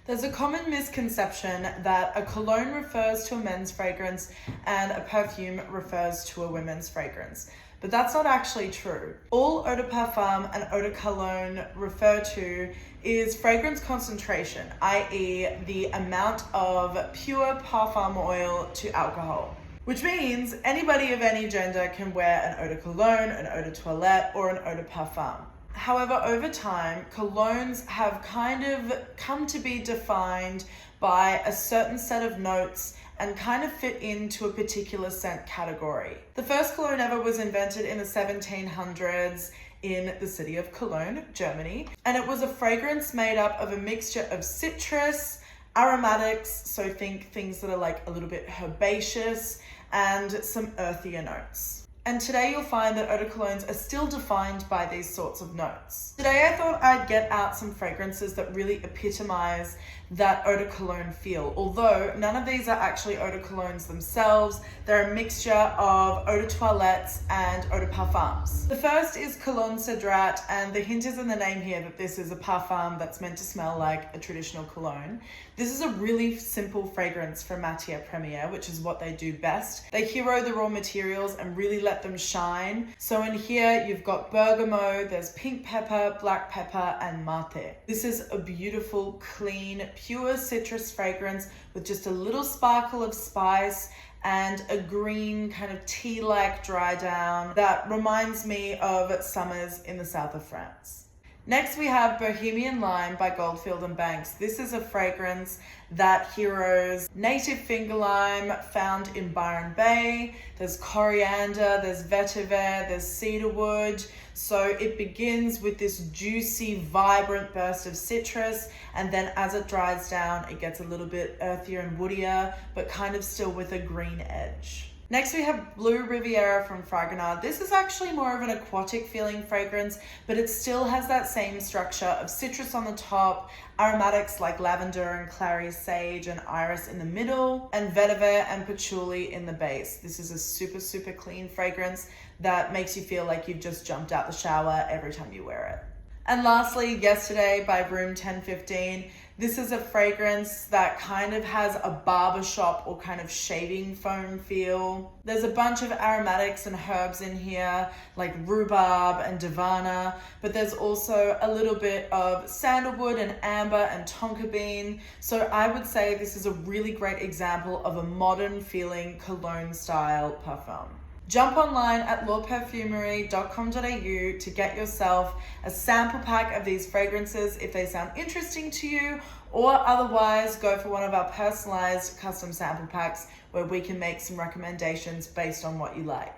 There's a common misconception that a cologne refers to a men's fragrance and a perfume refers to a women's fragrance. But that's not actually true. All eau de parfum and eau de cologne refer to is fragrance concentration, i.e. the amount of pure parfum oil to alcohol. Which means anybody of any gender can wear an eau de cologne, an eau de toilette, or an eau de parfum. However, over time, colognes have kind of come to be defined by a certain set of notes and kind of fit into a particular scent category. The first cologne ever was invented in the 1700s in the city of Cologne, Germany, and it was a fragrance made up of a mixture of citrus, aromatics, so think things that are like a little bit herbaceous, and some earthier notes. And today you'll find that eau de colognes are still defined by these sorts of notes. Today I thought I'd get out some fragrances that really epitomize that eau de cologne feel. Although none of these are actually eau de colognes themselves, they're a mixture of eau de toilettes and eau de parfums. The first is Cologne Cedrat, and the hint is in the name here that this is a parfum that's meant to smell like a traditional cologne. This is a really simple fragrance from Matiere Premier, which is what they do best. They hero the raw materials and really let them shine. So in here you've got bergamot, there's pink pepper, black pepper, and mate. This is a beautiful, clean, pure citrus fragrance with just a little sparkle of spice and a green kind of tea-like dry down that reminds me of summers in the south of France. Next we have Bohemian Lime by Goldfield and Banks. This is a fragrance that heroes native finger lime found in Byron Bay. There's coriander, there's vetiver, there's cedarwood. So it begins with this juicy, vibrant burst of citrus, and then as it dries down, it gets a little bit earthier and woodier, but kind of still with a green edge. Next we have Bleu Riviera from Fragonard. This is actually more of an aquatic feeling fragrance, but it still has that same structure of citrus on the top, aromatics like lavender and clary sage and iris in the middle, and vetiver and patchouli in the base. This is a super clean fragrance that makes you feel like you've just jumped out the shower every time you wear it. And lastly, Yesterday by Room 1015. This is a fragrance that kind of has a barbershop or kind of shaving foam feel. There's a bunch of aromatics and herbs in here, like rhubarb and divana, but there's also a little bit of sandalwood and amber and tonka bean. So I would say this is a really great example of a modern feeling cologne style parfum. Jump online at perfumery.com.au to get yourself a sample pack of these fragrances if they sound interesting to you, or otherwise go for one of our personalized custom sample packs where we can make some recommendations based on what you like.